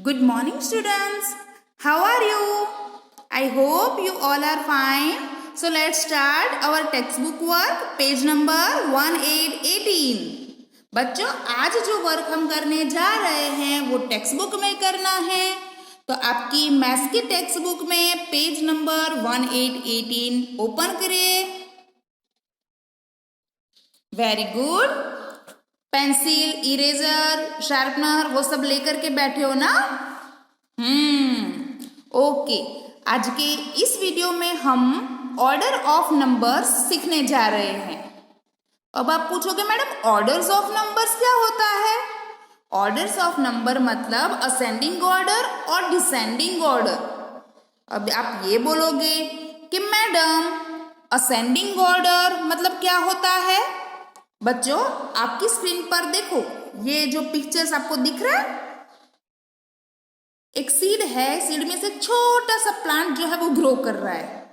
Good morning, students. How are you? I hope you all are fine. So let's start our textbook work, page number 1818. बच्चों, आज जो work हम करने जा रहे हैं वो टेक्स्ट बुक में करना है। तो आपकी मैथ्स की टेक्स्ट बुक में पेज नंबर 1818 ओपन करिए। Very good. Pencil, eraser, sharpener वो सब लेकर के बैठे हो ना? ओके। आज के इस वीडियो में हम ऑर्डर ऑफ नंबर्स सीखने जा रहे हैं। अब आप पूछोगे मैडम ऑर्डर्स ऑफ नंबर्स क्या होता है? ऑर्डर्स ऑफ नंबर मतलब असेंडिंग ऑर्डर और डिसेंडिंग ऑर्डर। अब आप ये बोलोगे कि मैडम असेंडिंग ऑर्डर मतलब क्या होता है? बच्चों, आपकी स्क्रीन पर देखो, ये जो पिक्चर्स आपको दिख रहा है, एक सीड है, सीड में से छोटा सा प्लांट जो है वो ग्रो कर रहा है,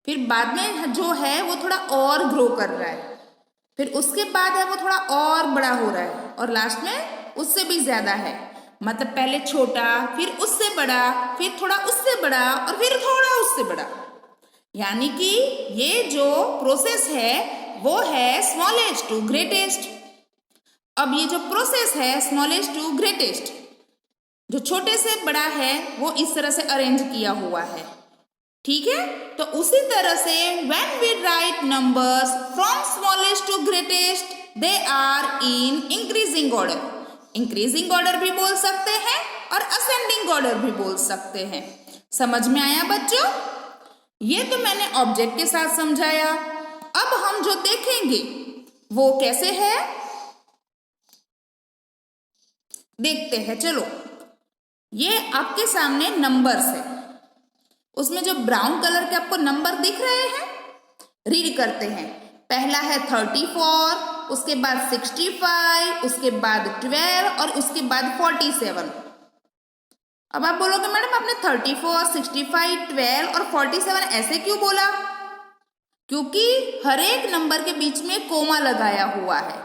फिर बाद में जो है वो थोड़ा और ग्रो कर रहा है, फिर उसके बाद है वो थोड़ा और बड़ा हो रहा है, और लास्ट में उससे भी ज्यादा है। मतलब पहले छोटा, फिर उससे बड़ा, फिर थोड़ा उससे बड़ा, और फिर थोड़ा उससे बड़ा। यानी कि ये जो प्रोसेस है वो है स्मॉलेस्ट टू ग्रेटेस्ट। अब ये जो प्रोसेस है स्मॉलेस्ट टू ग्रेटेस्ट, जो छोटे से बड़ा है वो इस तरह से अरेंज किया हुआ है, ठीक है? तो उसी तरह से when we write numbers from smallest to greatest they are in increasing order. Increasing order भी बोल सकते हैं और असेंडिंग ऑर्डर भी बोल सकते हैं। समझ में आया बच्चों? ये तो मैंने ऑब्जेक्ट के साथ समझाया। अब हम जो देखेंगे वो कैसे है देखते हैं। चलो, ये आपके सामने नंबर्स है, उसमें जो ब्राउन कलर के आपको नंबर दिख रहे हैं, रीड करते हैं। पहला है 34, उसके बाद 65, उसके बाद 12 और उसके बाद 47। अब आप बोलोगे मैडम आपने 34, 65, 12 और 47 ऐसे क्यों बोला? क्योंकि हर एक नंबर के बीच में कोमा लगाया हुआ है।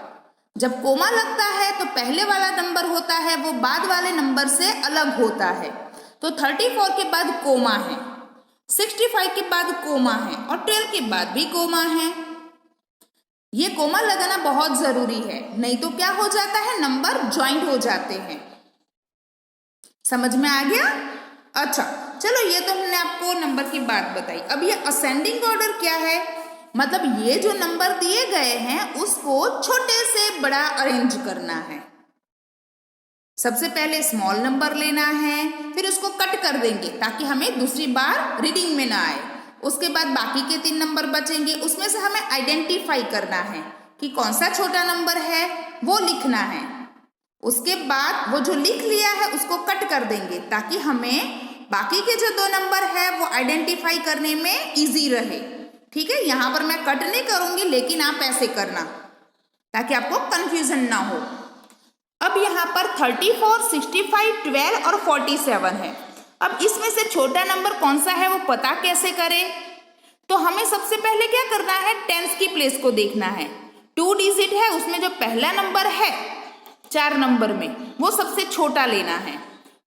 जब कोमा लगता है तो पहले वाला नंबर होता है वो बाद वाले नंबर से अलग होता है। तो 34 के बाद कोमा है, 65 के बाद कोमा है और 12 के बाद भी कोमा है। ये कोमा लगाना बहुत जरूरी है, नहीं तो क्या हो जाता है, नंबर ज्वाइंट हो जाते हैं। समझ में आ गया? अच्छा, चलो, ये तो हमने आपको नंबर की बात बताई। अब ये असेंडिंग ऑर्डर क्या है? मतलब ये जो नंबर दिए गए हैं उसको छोटे से बड़ा अरेंज करना है। सबसे पहले स्मॉल नंबर लेना है, फिर उसको कट कर देंगे ताकि हमें दूसरी बार रीडिंग में ना आए। उसके बाद बाकी के 3 नंबर बचेंगे, उसमें से हमें आइडेंटिफाई करना है कि कौन सा छोटा नंबर है, वो लिखना है। उसके बाद वो जो लिख लिया है उसको कट कर देंगे ताकि हमें बाकी के जो 2 नंबर है वो आइडेंटिफाई करने में इजी रहे, ठीक है? यहां पर मैं कट नहीं करूंगी, लेकिन आप ऐसे करना ताकि आपको कंफ्यूजन ना हो। अब यहाँ पर 34, 65, 12 और 47 है। अब इसमें से छोटा नंबर कौन सा है वो पता कैसे करें? तो हमें सबसे पहले क्या करना है, टेंस की प्लेस को देखना है। 2 डिजिट है, उसमें जो पहला नंबर है 4 नंबर में वो सबसे छोटा लेना है।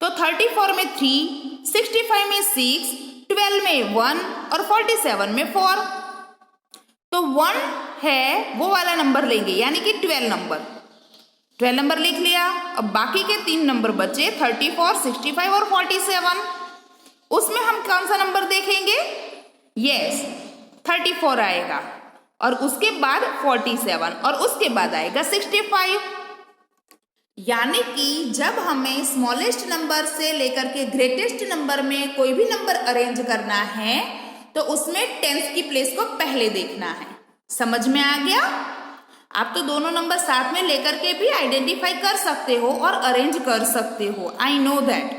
तो 34 में 3, 65 में 6, 12 में 1 और 47 में 4। तो 1 है वो वाला नंबर लेंगे, यानी कि 12 नंबर लिख लिया। अब बाकी के 3 नंबर बचे 34, 65 और 47। उसमें हम कौन सा नंबर देखेंगे? यस, 34 आएगा, और उसके बाद 47 और उसके बाद आएगा 65। यानी कि जब हमें स्मॉलेस्ट नंबर से लेकर के ग्रेटेस्ट नंबर में कोई भी नंबर अरेंज करना है तो उसमें टेंस की प्लेस को पहले देखना है। समझ में आ गया? आप तो दोनों नंबर साथ में लेकर के भी आइडेंटिफाई कर सकते हो और अरेंज कर सकते हो, आई नो दैट,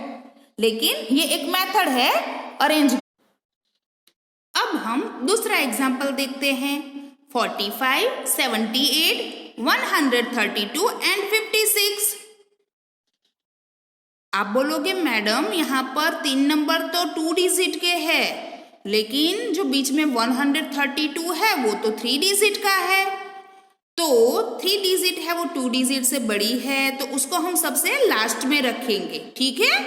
लेकिन ये एक मेथड है अरेंज। अब हम दूसरा एग्जाम्पल देखते हैं। 45, 78, 132 एंड 56। आप बोलोगे मैडम यहाँ पर 3 नंबर तो 2 डिजिट के है, लेकिन जो बीच में 132 है वो तो 3 डिजिट का है। तो 3 डिजिट है वो 2 डिजिट से बड़ी है, तो उसको हम सबसे लास्ट में रखेंगे, ठीक है।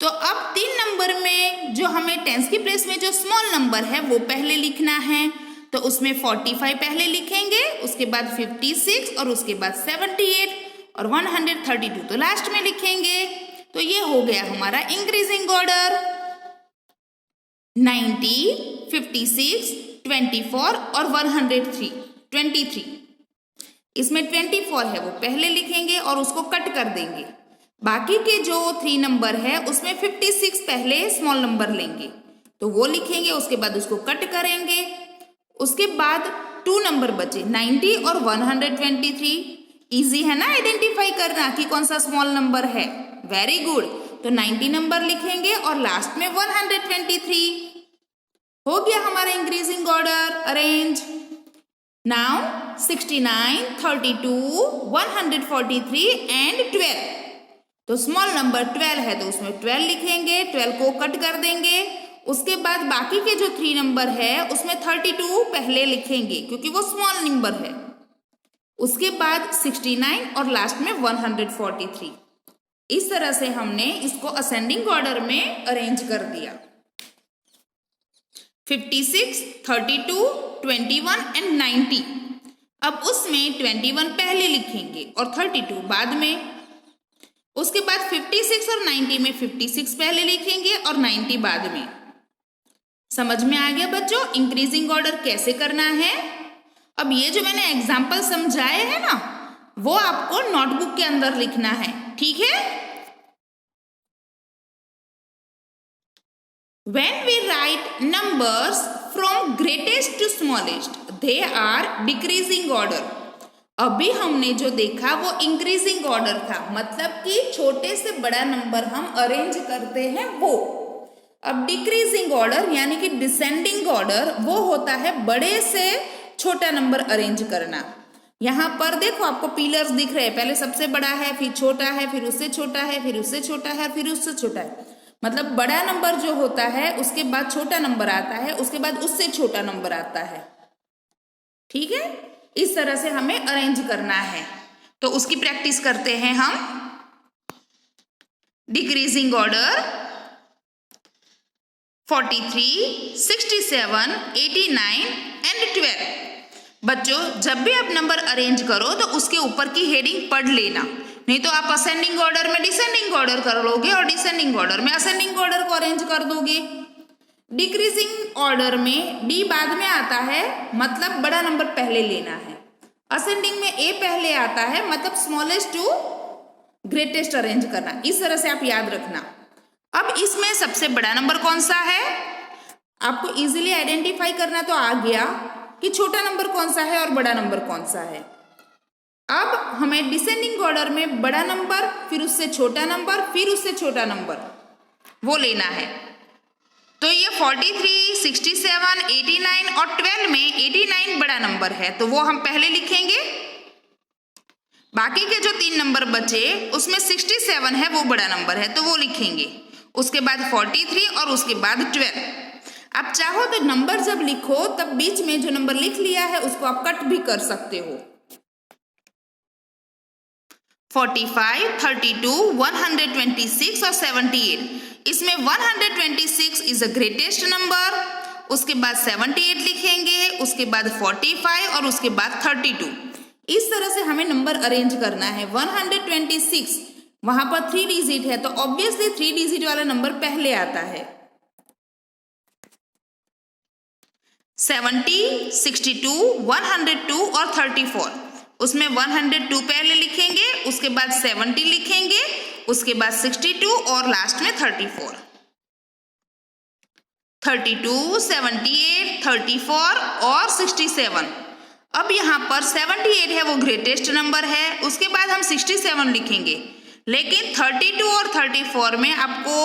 तो अब 3 नंबर में जो हमें टेंस की प्लेस में जो स्मॉल नंबर है वो पहले लिखना है, तो उसमें 45 पहले लिखेंगे, उसके बाद 56 और उसके बाद 78 और 132 तो लास्ट में लिखेंगे। तो ये हो गया हमारा इंक्रीजिंग ऑर्डर 90, 56, 24 और 123। इसमें 24 है वो पहले लिखेंगे और उसको कट कर देंगे। बाकी के जो 3 नंबर है उसमें 56 पहले स्मॉल नंबर लेंगे, तो वो लिखेंगे, उसके बाद उसको कट करेंगे। उसके बाद 2 नंबर बचे 90 और 123। इजी है ना आइडेंटिफाई करना कि कौन सा स्मॉल नंबर है। Very good. तो 90 नंबर लिखेंगे और लास्ट में 123। हो गया हमारा increasing order arrange. Now 69, 32, 143 and 12। तो स्मॉल नंबर 12 है तो उसमें 12 लिखेंगे, 12 को कट कर देंगे। उसके बाद बाकी के जो 3 नंबर है उसमें 32 पहले लिखेंगे क्योंकि वो स्मॉल नंबर है। उसके बाद 69 और लास्ट में 143। इस तरह से हमने इसको असेंडिंग ऑर्डर में अरेंज कर दिया। 56, 32, 21 एंड 90। अब उसमें 21 पहले लिखेंगे और 32 बाद में। उसके बाद 56 और 90 में 56 पहले लिखेंगे और 90 बाद में। समझ में आ गया बच्चों इंक्रीजिंग ऑर्डर कैसे करना है। अब ये जो मैंने एग्जाम्पल समझाए हैं ना वो आपको नोटबुक के अंदर लिखना है, ठीक है। When we write numbers from greatest to smallest, they are decreasing order. अभी हमने जो देखा वो इंक्रीजिंग ऑर्डर था, मतलब कि छोटे से बड़ा नंबर हम अरेंज करते हैं वो। अब डिक्रीजिंग ऑर्डर यानी कि डिसेंडिंग ऑर्डर वो होता है बड़े से छोटा नंबर अरेंज करना। यहाँ पर देखो आपको पिलर्स दिख रहे हैं, पहले सबसे बड़ा है, फिर छोटा है, फिर उससे छोटा है, फिर उससे छोटा है, फिर उससे छोटा है। मतलब बड़ा नंबर जो होता है उसके बाद छोटा नंबर आता है, उसके बाद उससे छोटा नंबर आता है, ठीक है। इस तरह से हमें अरेंज करना है। तो उसकी प्रैक्टिस करते हैं हम। Decreasing order 43, 67, 89 and 12। बच्चों जब भी आप नंबर अरेंज करो तो उसके ऊपर की हेडिंग पढ़ लेना, नहीं तो आप असेंडिंग ऑर्डर में डिसेंडिंग ऑर्डर कर लोगे और डिसेंडिंग ऑर्डर में असेंडिंग ऑर्डर को अरेंज कर दोगे। डिक्रीजिंग ऑर्डर में डी बाद में आता है, मतलब बड़ा नंबर पहले लेना है। असेंडिंग में ए पहले आता है, मतलब स्मॉलेस्ट टू ग्रेटेस्ट अरेंज करना। इस तरह से आप याद रखना। अब इसमें सबसे बड़ा नंबर कौन सा है आपको इजीली आइडेंटिफाई करना तो आ गया कि छोटा नंबर कौन सा है और बड़ा नंबर कौन सा है। अब हमें डिसेंडिंग ऑर्डर में बड़ा नंबर, फिर उससे छोटा नंबर, फिर उससे छोटा नंबर वो लेना है। तो ये 43, 67, 89 और 12 में 89 बड़ा नंबर है तो वो हम पहले लिखेंगे। बाकी के जो 3 नंबर बचे उसमें 67 है वो बड़ा नंबर है तो वो लिखेंगे। उसके बाद 43 और उसके बाद 12। आप चाहो तो नंबर जब लिखो तब बीच में जो नंबर लिख लिया है उसको आप कट भी कर सकते हो। 45, 32, 126 और 78। इसमें 126 इज अ ग्रेटेस्ट नंबर, उसके बाद 78 लिखेंगे, उसके बाद 45 और उसके बाद 32। इस तरह से हमें नंबर अरेंज करना है। 126 वहां पर 3 डिजिट है तो ऑब्वियसली 3 डिजिट वाला नंबर पहले आता है। 70, 62, 102 और 34। उसमें 102 पहले लिखेंगे, उसके बाद 70 लिखेंगे, उसके बाद 62 और लास्ट में 34। 32, 78, 34 और 67। अब यहाँ पर 78 है वो ग्रेटेस्ट नंबर है, उसके बाद हम 67 लिखेंगे। लेकिन 32 और 34 में आपको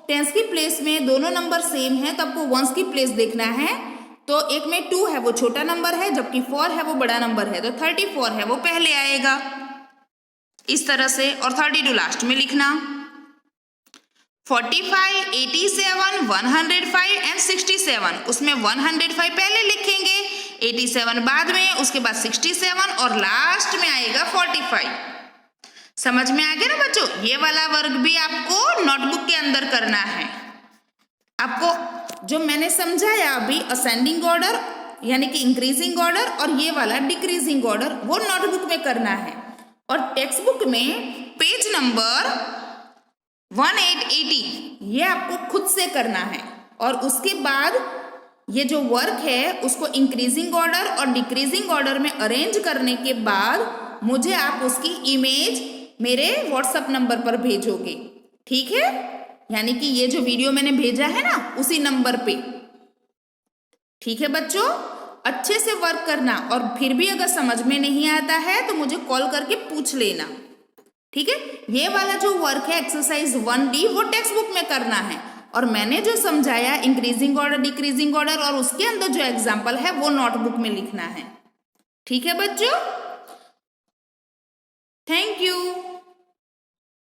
टेंस की प्लेस में दोनों नंबर सेम है तो आपको वंस की प्लेस देखना है। तो एक में 2 है वो छोटा नंबर है जबकि 4 है वो बड़ा नंबर है, तो 34 है वो पहले आएगा इस तरह से, और 32 लास्ट में लिखना। 45, 87, 105 एंड 67। उसमें 105 पहले लिखेंगे, 87 बाद में, उसके बाद 67 और लास्ट में आएगा 45। समझ में आ गया ना बच्चों? ये वाला वर्क भी आपको नोटबुक के अंदर करना है। आपको जो मैंने समझाया अभी असेंडिंग ऑर्डर यानी कि इंक्रीजिंग ऑर्डर और ये वाला डिक्रीजिंग ऑर्डर वो नोटबुक में करना है। और टेक्स्ट बुक में पेज नंबर 1880 ये आपको खुद से करना है। और उसके बाद ये जो वर्क है उसको इंक्रीजिंग ऑर्डर और डिक्रीजिंग ऑर्डर में अरेंज करने के बाद मुझे आप उसकी इमेज मेरे व्हाट्सएप नंबर पर भेजोगे, ठीक है? यानी कि ये जो वीडियो मैंने भेजा है ना उसी नंबर पे, ठीक है बच्चों? अच्छे से वर्क करना और फिर भी अगर समझ में नहीं आता है तो मुझे कॉल करके पूछ लेना, ठीक है? ये वाला जो वर्क है एक्सरसाइज 1D वो टेक्स्ट बुक में करना है और मैंने जो समझाया इंक्रीजिंग ऑर्डर डिक्रीजिंग ऑर्डर और उसके अंदर जो एग्जाम्पल है वो नोटबुक में लिखना है, ठीक है बच्चों? Thank you.